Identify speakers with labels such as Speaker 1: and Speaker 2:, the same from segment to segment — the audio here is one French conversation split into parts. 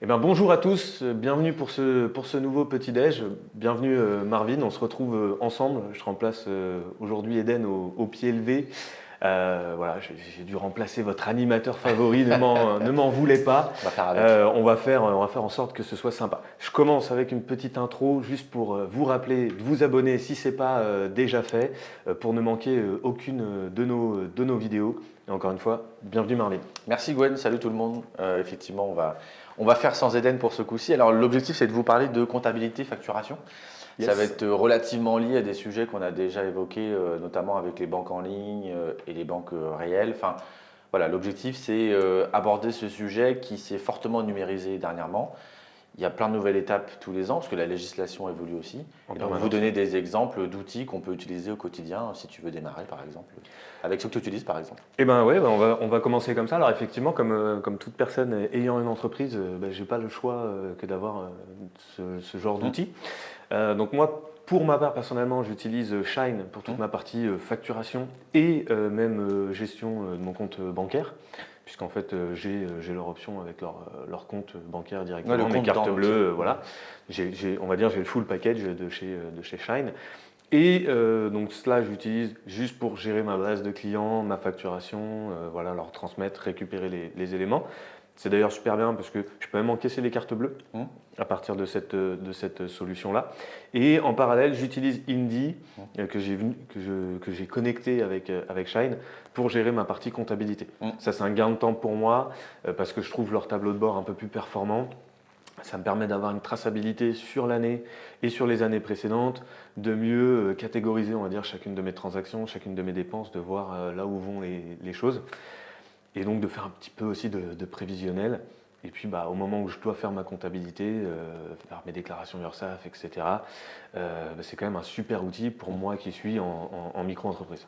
Speaker 1: Eh ben, bonjour à tous, bienvenue pour ce nouveau petit-déj. Bienvenue Marvin, on se retrouve ensemble. Je remplace aujourd'hui Eden au pied levé. Voilà, j'ai dû remplacer votre animateur favori, ne m'en voulez pas.
Speaker 2: On va faire avec.
Speaker 1: On va faire en sorte que ce soit sympa. Je commence avec une petite intro juste pour vous rappeler de vous abonner si ce n'est pas déjà fait, pour ne manquer aucune de nos vidéos. Et encore une fois, bienvenue Marvin.
Speaker 2: Merci Gwen, salut tout le monde. Effectivement, on va faire sans Eden pour ce coup-ci. Alors l'objectif c'est de vous parler de comptabilité, facturation.
Speaker 1: Yes.
Speaker 2: Ça va être relativement lié à des sujets qu'on a déjà évoqués, notamment avec les banques en ligne et les banques réelles. Enfin, voilà, l'objectif c'est aborder ce sujet qui s'est fortement numérisé dernièrement. Il y a plein de nouvelles étapes tous les ans parce que la législation évolue aussi.
Speaker 1: En
Speaker 2: Et donc
Speaker 1: permanence.
Speaker 2: vous donner des exemples d'outils qu'on peut utiliser au quotidien si tu veux démarrer par exemple, avec ce que tu utilises par exemple.
Speaker 1: Eh ben ouais, on va commencer comme ça. Alors effectivement, comme toute personne ayant une entreprise, je n'ai pas le choix que d'avoir ce genre d'outils. Donc moi, pour ma part personnellement, j'utilise Shine pour toute ma partie facturation et même gestion de mon compte bancaire, puisqu'en fait j'ai leur option avec leur compte bancaire directement,
Speaker 2: Ouais, le
Speaker 1: mes
Speaker 2: compte
Speaker 1: cartes
Speaker 2: dans
Speaker 1: bleues,
Speaker 2: l'outil.
Speaker 1: voilà. On va dire j'ai le full package de chez Shine. Et donc cela, j'utilise juste pour gérer ma base de clients, ma facturation, voilà, leur transmettre, récupérer les éléments. C'est d'ailleurs super bien parce que je peux même encaisser les cartes bleues à partir de cette solution-là. Et en parallèle, j'utilise Indy que j'ai connecté avec Shine pour gérer ma partie comptabilité. Ça, c'est un gain de temps pour moi parce que je trouve leur tableau de bord un peu plus performant. Ça me permet d'avoir une traçabilité sur l'année et sur les années précédentes, de mieux catégoriser, on va dire, chacune de mes transactions, chacune de mes dépenses, de voir là où vont les choses. Et donc de faire un petit peu aussi de prévisionnel. Et puis au moment où je dois faire ma comptabilité, faire mes déclarations URSSAF, etc., c'est quand même un super outil pour moi qui suis en micro-entreprise.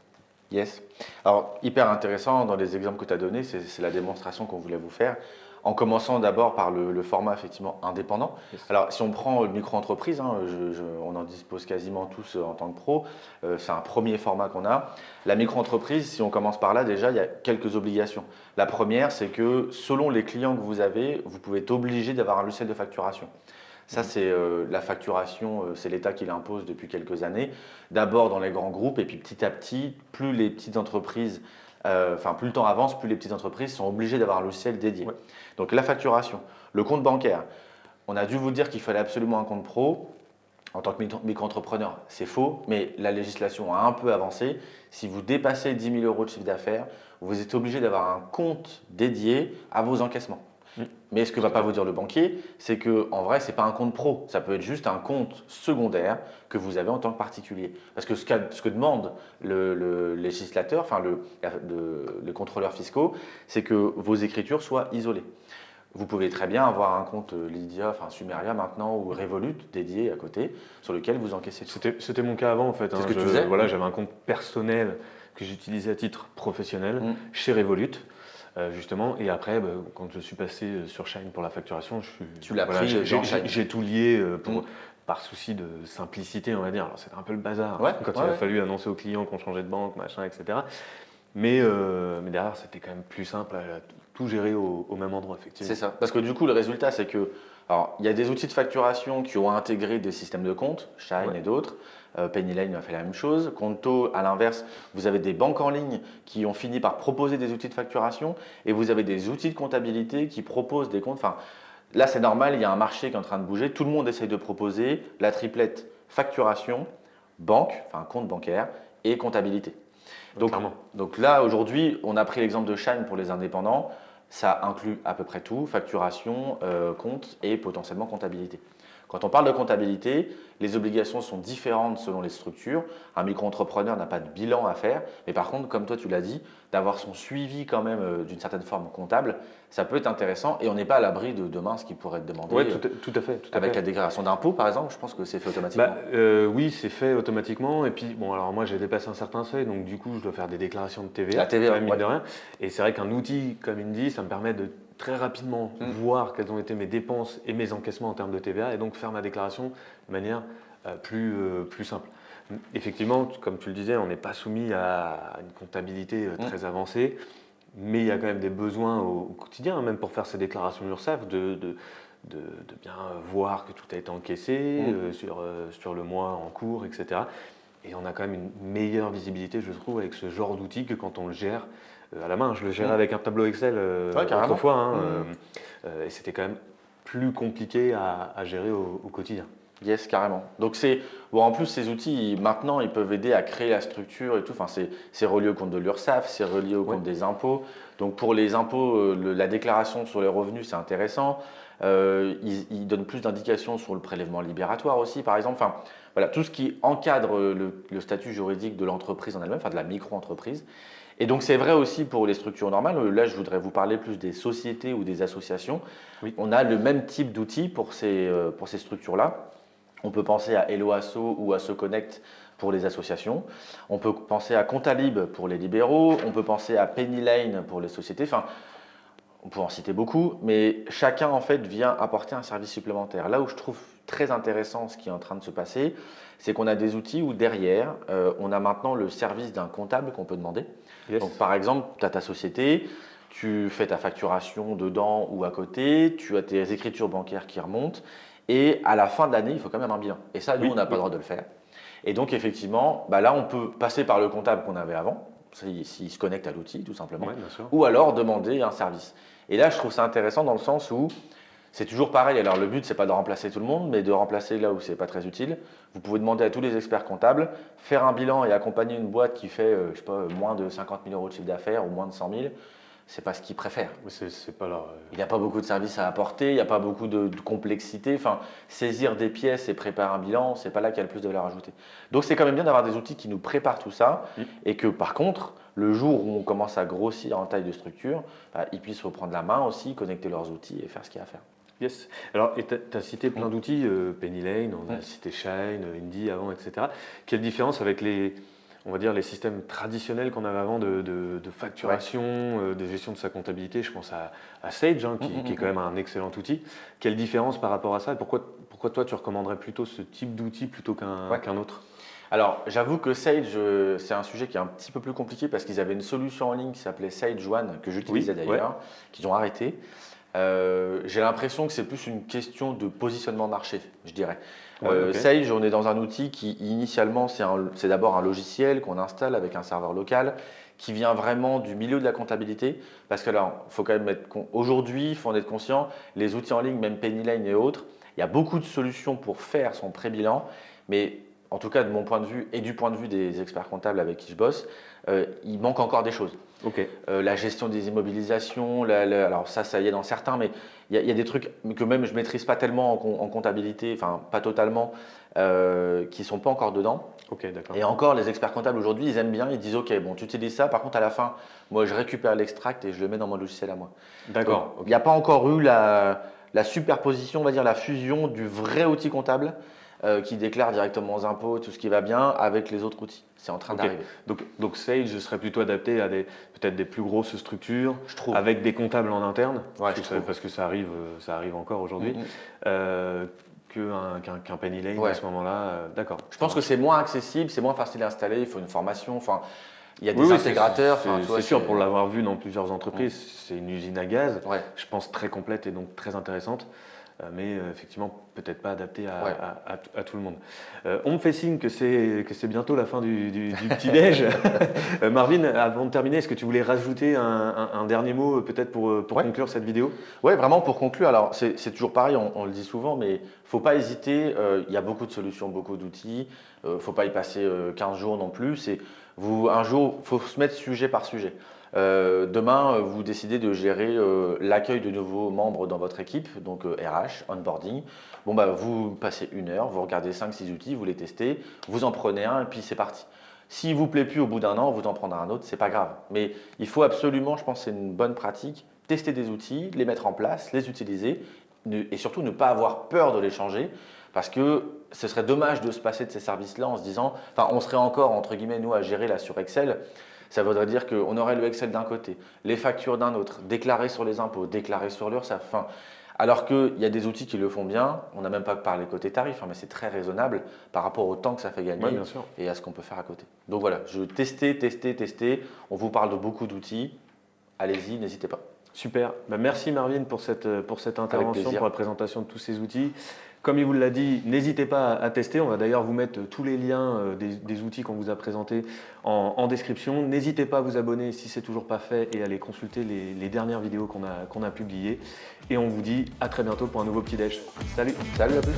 Speaker 2: Yes. Alors, hyper intéressant dans les exemples que tu as donnés, c'est la démonstration qu'on voulait vous faire. En commençant d'abord par le format effectivement indépendant.
Speaker 1: Yes.
Speaker 2: Alors, si on prend le micro-entreprise, on en dispose quasiment tous en tant que pro. C'est un premier format qu'on a. La micro-entreprise, si on commence par là, déjà, il y a quelques obligations. La première, c'est que selon les clients que vous avez, vous pouvez être obligé d'avoir un logiciel de facturation. Ça, c'est la facturation, c'est l'État qui l'impose depuis quelques années. D'abord dans les grands groupes, et puis petit à petit, plus les petites entreprises, plus le temps avance, plus les petites entreprises sont obligées d'avoir un logiciel dédié.
Speaker 1: Ouais.
Speaker 2: Donc la facturation, le compte bancaire. On a dû vous dire qu'il fallait absolument un compte pro. En tant que micro-entrepreneur, c'est faux, mais la législation a un peu avancé. Si vous dépassez 10 000 € de chiffre d'affaires, vous êtes obligé d'avoir un compte dédié à vos encaissements. Mais ce que ne va pas vous dire le banquier, c'est qu'en vrai, ce n'est pas un compte pro. Ça peut être juste un compte secondaire que vous avez en tant que particulier. Parce que ce que demande le législateur, les contrôleurs fiscaux, c'est que vos écritures soient isolées. Vous pouvez très bien avoir un compte Lydia, Sumeria maintenant ou Revolut dédié à côté sur lequel vous encaissez tout.
Speaker 1: C'était mon cas avant en fait.
Speaker 2: C'est ce que tu faisais.
Speaker 1: Voilà, j'avais un compte personnel que j'utilisais à titre professionnel chez Revolut. Justement, et après, quand je suis passé sur Shine pour la facturation,
Speaker 2: Tu l'as pris dans Shine.
Speaker 1: j'ai tout lié par souci de simplicité, on va dire. Alors c'était un peu le bazar quand il a fallu annoncer aux clients qu'on changeait de banque, machin, etc. Mais derrière, c'était quand même plus simple à tout gérer au même endroit, effectivement.
Speaker 2: C'est ça. Parce que du coup, le résultat, c'est que, alors, il y a des outils de facturation qui ont intégré des systèmes de compte, Shine et d'autres. Pennyline a fait la même chose. Conto, à l'inverse, vous avez des banques en ligne qui ont fini par proposer des outils de facturation et vous avez des outils de comptabilité qui proposent des comptes. Enfin, là, c'est normal, il y a un marché qui est en train de bouger. Tout le monde essaye de proposer la triplette facturation, banque, compte bancaire et comptabilité. Donc là, aujourd'hui, on a pris l'exemple de Shine pour les indépendants. Ça inclut à peu près tout, facturation, compte et potentiellement comptabilité. Quand on parle de comptabilité, les obligations sont différentes selon les structures. Un micro-entrepreneur n'a pas de bilan à faire, mais par contre, comme toi tu l'as dit, d'avoir son suivi quand même d'une certaine forme comptable, ça peut être intéressant et on n'est pas à l'abri de demain ce qui pourrait être demandé.
Speaker 1: Oui, tout à fait.
Speaker 2: Avec la déclaration d'impôt par exemple, je pense que c'est fait automatiquement.
Speaker 1: Oui, c'est fait automatiquement. Et puis, alors moi j'ai dépassé un certain seuil, donc du coup je dois faire des déclarations de TVA.
Speaker 2: La TVA,
Speaker 1: mine de rien. Et c'est vrai qu'un outil comme Indy, ça me permet de très rapidement voir quelles ont été mes dépenses et mes encaissements en termes de TVA et donc faire ma déclaration de manière plus simple. Effectivement, comme tu le disais, on n'est pas soumis à une comptabilité très avancée, mais il y a quand même des besoins au quotidien, même pour faire ces déclarations URSSAF, de bien voir que tout a été encaissé sur le mois en cours, etc. Et on a quand même une meilleure visibilité, je trouve, avec ce genre d'outil que quand on le gère à la main. Je le gérais avec un tableau Excel
Speaker 2: carrément.
Speaker 1: autrefois, et c'était quand même plus compliqué à gérer au quotidien.
Speaker 2: Yes, carrément. Donc en plus ces outils maintenant ils peuvent aider à créer la structure et tout. Enfin c'est relié au compte de l'URSSAF, c'est relié au compte des impôts. Donc pour les impôts, la déclaration sur les revenus c'est intéressant. Ils donnent plus d'indications sur le prélèvement libératoire aussi par exemple. Enfin voilà tout ce qui encadre le statut juridique de l'entreprise en elle-même, enfin de la micro-entreprise. Et donc c'est vrai aussi pour les structures normales. Là, je voudrais vous parler plus des sociétés ou des associations.
Speaker 1: Oui.
Speaker 2: On a le même type d'outils pour ces structures-là. On peut penser à Helloasso ou AssoConnect pour les associations. On peut penser à Comptalib pour les libéraux. On peut penser à Pennyline pour les sociétés. Enfin, on peut en citer beaucoup, mais chacun en fait vient apporter un service supplémentaire. Là où je trouve très intéressant ce qui est en train de se passer, c'est qu'on a des outils où derrière, on a maintenant le service d'un comptable qu'on peut demander.
Speaker 1: Yes.
Speaker 2: Donc par exemple, tu as ta société, tu fais ta facturation dedans ou à côté, tu as tes écritures bancaires qui remontent, et à la fin de l'année, il faut quand même un bilan. Et ça, nous, on n'a pas le droit de le faire. Et donc effectivement, là, on peut passer par le comptable qu'on avait avant, s'il se connecte à l'outil tout simplement,
Speaker 1: Ouais, bien sûr.
Speaker 2: ou alors demander un service. Et là, je trouve ça intéressant dans le sens où c'est toujours pareil. Alors, le but, c'est pas de remplacer tout le monde, mais de remplacer là où c'est pas très utile. Vous pouvez demander à tous les experts comptables, faire un bilan et accompagner une boîte qui fait, je sais pas, moins de 50 000 euros de chiffre d'affaires ou moins de 100 000. C'est pas ce qu'ils préfèrent.
Speaker 1: C'est pas leur.
Speaker 2: Il n'y a pas beaucoup de services à apporter, il n'y a pas beaucoup de complexité. Enfin, saisir des pièces et préparer un bilan, c'est pas là qu'il y a le plus de valeur ajoutée. Donc, c'est quand même bien d'avoir des outils qui nous préparent tout ça et que par contre, le jour où on commence à grossir en taille de structure, ils puissent reprendre la main aussi, connecter leurs outils et faire ce qu'il y a à faire.
Speaker 1: Yes. Alors, tu as cité plein d'outils, Pennyline, on a cité Shine, Indy avant, etc. Quelle différence avec on va dire, les systèmes traditionnels qu'on avait avant de facturation, de gestion de sa comptabilité? Je pense à Sage, qui est quand même un excellent outil. Quelle différence par rapport à ça? Et pourquoi toi, tu recommanderais plutôt ce type d'outil plutôt qu'un autre?
Speaker 2: Alors, j'avoue que Sage, c'est un sujet qui est un petit peu plus compliqué parce qu'ils avaient une solution en ligne qui s'appelait Sage One, que j'utilisais d'ailleurs, qu'ils ont arrêté. J'ai l'impression que c'est plus une question de positionnement de marché, je dirais. Sage, on est dans un outil qui initialement, c'est d'abord un logiciel qu'on installe avec un serveur local qui vient vraiment du milieu de la comptabilité. Parce que là, il faut quand même aujourd'hui, il faut en être conscient, les outils en ligne, même Pennyline et autres, il y a beaucoup de solutions pour faire son pré-bilan, mais en tout cas de mon point de vue et du point de vue des experts comptables avec qui je bosse, il manque encore des choses. La gestion des immobilisations, alors ça y est dans certains, mais il y a des trucs que même je ne maîtrise pas tellement en comptabilité, enfin pas totalement, qui ne sont pas encore dedans. Et encore, les experts comptables aujourd'hui, ils aiment bien, ils disent ok, bon, tu utilises ça, par contre à la fin, moi je récupère l'extract et je le mets dans mon logiciel à moi.
Speaker 1: D'accord.
Speaker 2: Il n'y a pas encore eu la superposition, on va dire la fusion du vrai outil comptable qui déclare directement aux impôts tout ce qui va bien avec les autres outils. C'est en train d'arriver.
Speaker 1: Donc Sage serait plutôt adapté à peut-être des plus grosses structures,
Speaker 2: je trouve,
Speaker 1: avec des comptables en interne,
Speaker 2: parce
Speaker 1: que ça arrive encore aujourd'hui, qu'un Pennyline à ce moment-là. D'accord.
Speaker 2: Je pense que c'est moins accessible, c'est moins facile à installer, il faut une formation. Enfin, il y a des intégrateurs.
Speaker 1: C'est sûr, pour l'avoir vu dans plusieurs entreprises, c'est une usine à gaz, je pense très complète et donc très intéressante. Mais effectivement, peut-être pas adapté à tout le monde. On me fait signe que c'est bientôt la fin du petit-déj. Marvin, avant de terminer, est-ce que tu voulais rajouter un dernier mot peut-être pour conclure cette vidéo?
Speaker 2: Oui, vraiment pour conclure. Alors, c'est toujours pareil, on le dit souvent, mais il ne faut pas hésiter. Il y a beaucoup de solutions, beaucoup d'outils. Il ne faut pas y passer 15 jours non plus. Un jour, il faut se mettre sujet par sujet. Demain, vous décidez de gérer l'accueil de nouveaux membres dans votre équipe, donc RH, onboarding. Bon, vous passez 1 heure, vous regardez 5-6 outils, vous les testez, vous en prenez un et puis c'est parti. S'il ne vous plaît plus au bout d'1 an, vous en prendrez un autre, c'est pas grave. Mais il faut absolument, je pense que c'est une bonne pratique, tester des outils, les mettre en place, les utiliser et surtout ne pas avoir peur de les changer parce que ce serait dommage de se passer de ces services-là en se disant, enfin on serait encore entre guillemets nous à gérer là sur Excel. Ça voudrait dire qu'on aurait le Excel d'un côté, les factures d'un autre, déclarer sur les impôts, déclarer sur l'URSSAF. Alors qu'il y a des outils qui le font bien, on n'a même pas parlé côté tarif, mais c'est très raisonnable par rapport au temps que ça fait gagner et à ce qu'on peut faire à côté. Donc voilà, tester. On vous parle de beaucoup d'outils. Allez-y, n'hésitez pas.
Speaker 1: Super. Merci Marvin pour cette intervention,
Speaker 2: plaisir.
Speaker 1: pour la présentation de tous ces outils. Comme il vous l'a dit, n'hésitez pas à tester. On va d'ailleurs vous mettre tous les liens des outils qu'on vous a présentés en description. N'hésitez pas à vous abonner si ce n'est toujours pas fait et à aller consulter les dernières vidéos qu'on a publiées. Et on vous dit à très bientôt pour un nouveau petit déj. Salut.
Speaker 2: Salut, à plus.